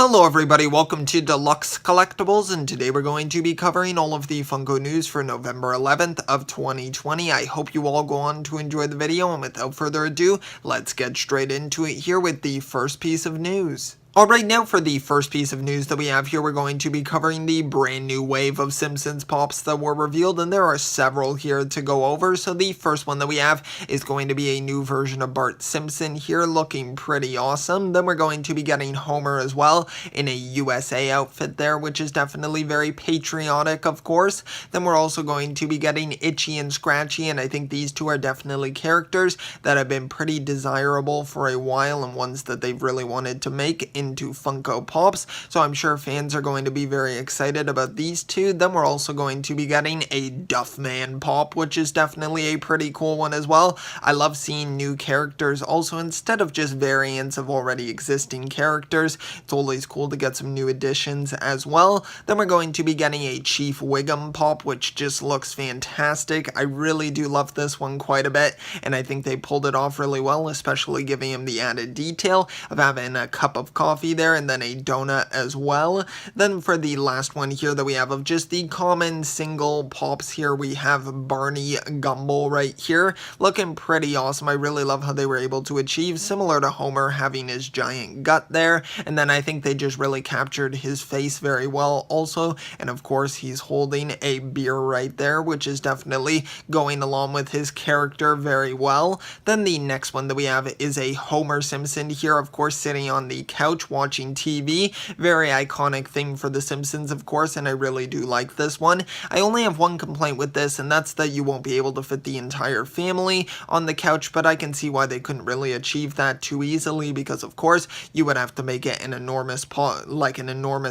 Hello everybody, welcome to Deluxe Collectibles, and today we're going to be covering all of the Funko news for November 11th of 2020. I hope you all go on to enjoy the video, and without further ado, let's get straight into it here with the first piece of news. Alright, now for the first piece of news that we have here, we're going to be covering the brand new wave of Simpsons Pops that were revealed, and there are several here to go over. So the first one that we have is going to be a new version of Bart Simpson here, looking pretty awesome. Then we're going to be getting Homer as well in a USA outfit there, which is definitely very patriotic, of course. Then we're also going to be getting Itchy and Scratchy, and I think these two are definitely characters that have been pretty desirable for a while and ones that they've really wanted to make into Funko Pops, so I'm sure fans are going to be very excited about these two. Then we're also going to be getting a Duffman Pop, which is definitely a pretty cool one as well. I love seeing new characters also instead of just variants of already existing characters. It's always cool to get some new additions as well. Then we're going to be getting a Chief Wiggum Pop, which just looks fantastic. I really do love this one quite a bit, and I think they pulled it off really well, especially giving him the added detail of having a cup of coffee there and then a donut as well. Then for the last one here that we have of just the common single pops here, we have Barney Gumble right here, looking pretty awesome. I really love how they were able to achieve similar to Homer having his giant gut there, and then I think they just really captured his face very well also, and of course he's holding a beer right there, which is definitely going along with his character very well. Then the next one that we have is a Homer Simpson here, of course sitting on the couch watching TV. Very iconic thing for The Simpsons, of course, and I really do like this one. I only have one complaint with this, and that's that you won't be able to fit the entire family on the couch, but I can see why they couldn't really achieve that too easily, because of course you would have to make it an enormous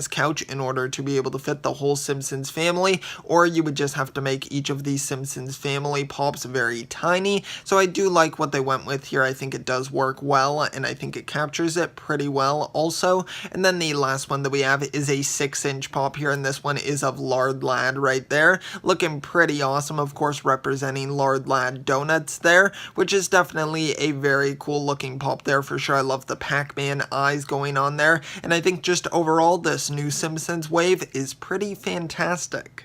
couch in order to be able to fit the whole Simpsons family, or you would just have to make each of these Simpsons family pops very tiny. So I do like what they went with here. I think it does work well, and I think it captures it pretty well also. And then the last one that we have is a 6-inch pop here, and this one is of Lard Lad right there, looking pretty awesome, of course representing Lard Lad Donuts there, which is definitely a very cool looking pop there for sure. I love the Pac-Man eyes going on there, and I think just overall this new Simpsons wave is pretty fantastic.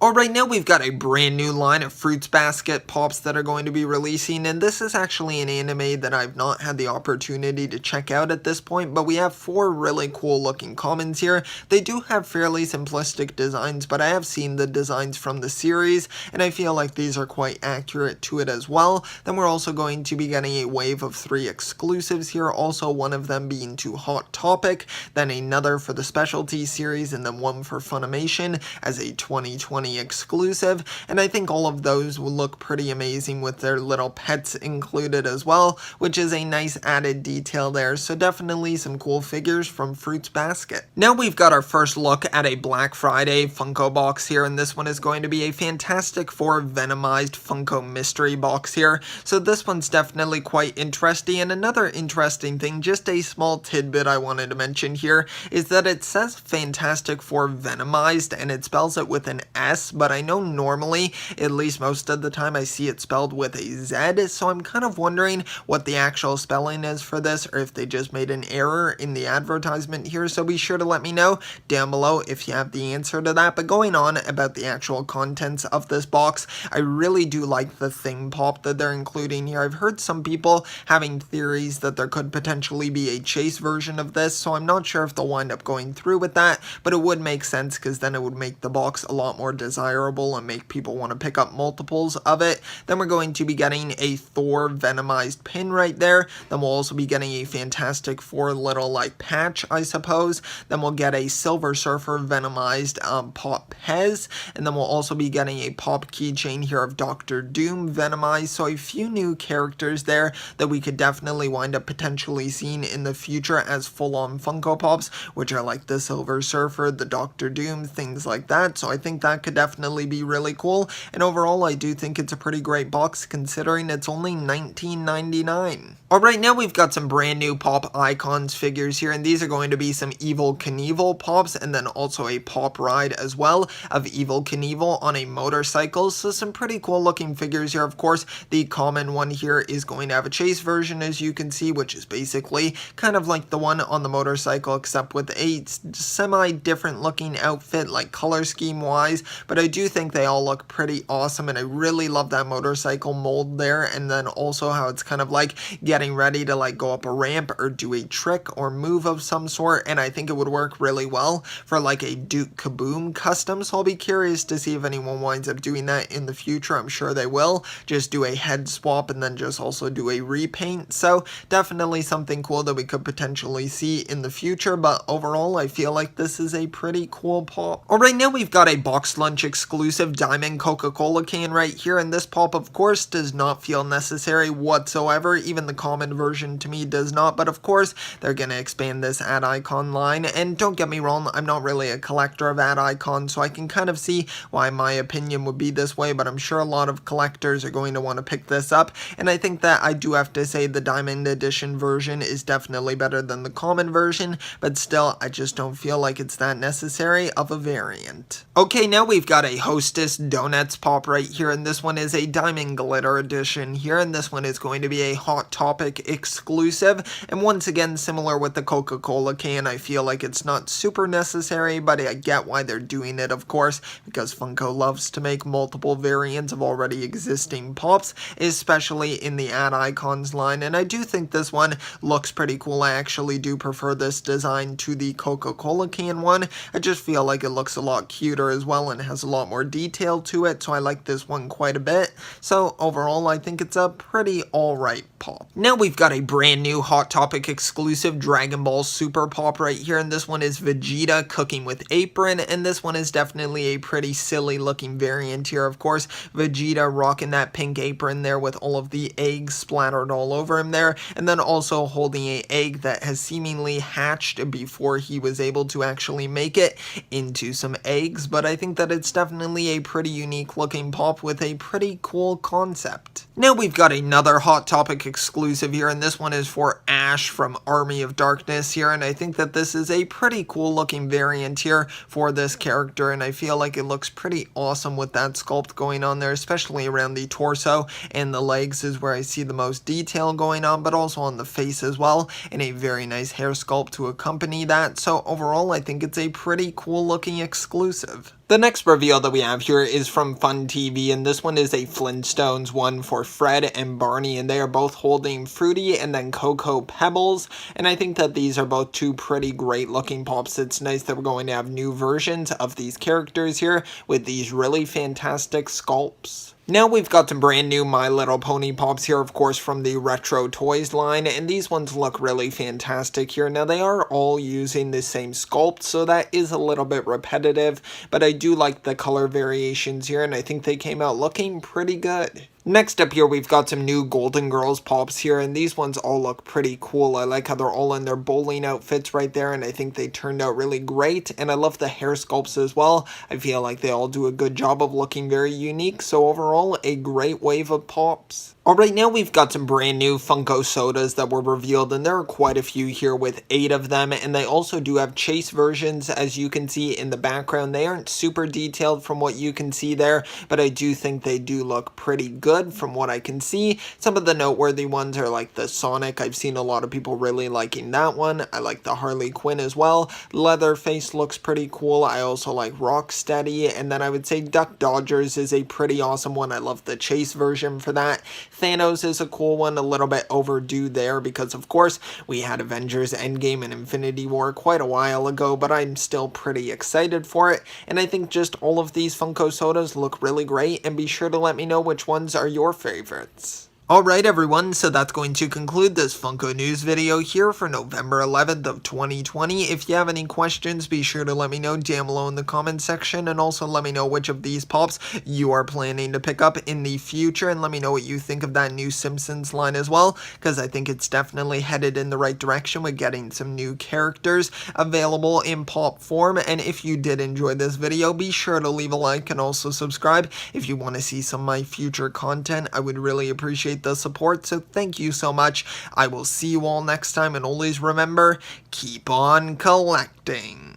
Alright, now we've got a brand new line of Fruits Basket Pops that are going to be releasing, and this is actually an anime that I've not had the opportunity to check out at this point, but we have 4 really cool looking commons here. They do have fairly simplistic designs, but I have seen the designs from the series, and I feel like these are quite accurate to it as well. Then we're also going to be getting a wave of 3 exclusives here, also one of them being to Hot Topic, then another for the Specialty series, and then one for Funimation as a 2020 exclusive, and I think all of those will look pretty amazing with their little pets included as well, which is a nice added detail there. So definitely some cool figures from Fruits Basket. Now we've got our first look at a Black Friday Funko box here, and this one is going to be a Fantastic Four Venomized Funko mystery box here. So this one's definitely quite interesting, and another interesting thing, just a small tidbit I wanted to mention here, is that it says Fantastic Four Venomized, and it spells it with an S, but I know normally, at least most of the time, I see it spelled with a Z, so I'm kind of wondering what the actual spelling is for this, or if they just made an error in the advertisement here, so be sure to let me know down below if you have the answer to that. But going on about the actual contents of this box, I really do like the Thing Pop that they're including here. I've heard some people having theories that there could potentially be a chase version of this, so I'm not sure if they'll wind up going through with that, but it would make sense because then it would make the box a lot more desirable and make people want to pick up multiples of it. Then we're going to be getting a Thor Venomized pin right there. Then we'll also be getting a Fantastic Four little like patch, I suppose. Then we'll get a Silver Surfer Venomized Pop Pez, and then we'll also be getting a pop keychain here of Doctor Doom Venomized. So a few new characters there that we could definitely wind up potentially seeing in the future as full-on Funko Pops, which are like the Silver Surfer, the Doctor Doom, things like that. So I think that could definitely be really cool, and overall I do think it's a pretty great box considering it's only $19.99. Alright, now we've got some brand new Pop Icons figures here, and these are going to be some Evel Knievel Pops, and then also a Pop Ride as well of Evel Knievel on a motorcycle. So some pretty cool looking figures here. Of course, the common one here is going to have a chase version, as you can see, which is basically kind of like the one on the motorcycle, except with a semi-different looking outfit, like color scheme wise. But I do think they all look pretty awesome, and I really love that motorcycle mold there, and then also how it's kind of like getting ready to like go up a ramp or do a trick or move of some sort, and I think it would work really well for like a Duke Kaboom custom. So I'll be curious to see if anyone winds up doing that in the future. I'm sure they will just do a head swap and then just also do a repaint. So definitely something cool that we could potentially see in the future, but overall I feel like this is a pretty cool pop. Alright, now we've got a box lunch exclusive diamond Coca-Cola can right here, and this pop of course does not feel necessary whatsoever. Even the common version to me does not, but of course they're going to expand this ad icon line, and don't get me wrong, I'm not really a collector of ad icons, so I can kind of see why my opinion would be this way, but I'm sure a lot of collectors are going to want to pick this up, and I think that I do have to say the diamond edition version is definitely better than the common version, but still I just don't feel like it's that necessary of a variant. Okay, now we've got a Hostess Donuts pop right here, and this one is a diamond glitter edition here, and this one is going to be a Hot Topic exclusive, and once again similar with the Coca-Cola can, I feel like it's not super necessary, but I get why they're doing it, of course, because Funko loves to make multiple variants of already existing pops, especially in the ad icons line, and I do think this one looks pretty cool. I actually do prefer this design to the Coca-Cola can one. I just feel like it looks a lot cuter as well and has a lot more detail to it, so I like this one quite a bit. So overall I think it's a pretty alright pop. Now we've got a brand new Hot Topic exclusive Dragon Ball Super pop right here, and this one is Vegeta Cooking with Apron, and this one is definitely a pretty silly looking variant here. Of course, Vegeta rocking that pink apron there with all of the eggs splattered all over him there, and then also holding an egg that has seemingly hatched before he was able to actually make it into some eggs, but I think that it's definitely a pretty unique looking pop with a pretty cool concept. Now we've got another Hot Topic exclusive here, and this one is for Ash from Army of Darkness here, and I think that this is a pretty cool looking variant here for this character, and I feel like it looks pretty awesome with that sculpt going on there, especially around the torso and the legs is where I see the most detail going on, but also on the face as well, and a very nice hair sculpt to accompany that. So overall I think it's a pretty cool looking exclusive. The next reveal that we have here is from Fun TV, and this one is a Flintstones one for Fred and Barney, and they are both holding Fruity and then Cocoa Pebbles, and I think that these are both two pretty great looking pops. It's nice that we're going to have new versions of these characters here with these really fantastic sculpts. Now we've got some brand new My Little Pony pops here, of course, from the Retro Toys line, and these ones look really fantastic here. Now they are all using the same sculpt, so that is a little bit repetitive, but I do like the color variations here, and I think they came out looking pretty good. Next up here, we've got some new Golden Girls pops here, and these ones all look pretty cool. I like how they're all in their bowling outfits right there, and I think they turned out really great, and I love the hair sculpts as well. I feel like they all do a good job of looking very unique, so overall, a great wave of pops. Alright, now we've got some brand new Funko sodas that were revealed, and there are quite a few here with 8 of them, and they also do have chase versions, as you can see in the background. They aren't super detailed from what you can see there, but I do think they do look pretty good from what I can see. Some of the noteworthy ones are like the Sonic. I've seen a lot of people really liking that one. I like the Harley Quinn as well. Leatherface looks pretty cool. I also like Rocksteady, and then I would say Duck Dodgers is a pretty awesome one. I love the chase version for that. Thanos is a cool one, a little bit overdue there because of course we had Avengers Endgame and Infinity War quite a while ago, but I'm still pretty excited for it, and I think just all of these Funko sodas look really great, and be sure to let me know which ones are your favorites. Alright everyone, so that's going to conclude this Funko News video here for November 11th of 2020. If you have any questions, be sure to let me know down below in the comment section, and also let me know which of these pops you are planning to pick up in the future, and let me know what you think of that new Simpsons line as well, because I think it's definitely headed in the right direction with getting some new characters available in pop form. And if you did enjoy this video, be sure to leave a like and also subscribe if you want to see some of my future content. I would really appreciate appreciate the support, so thank you so much. I will see you all next time, and always remember, keep on collecting.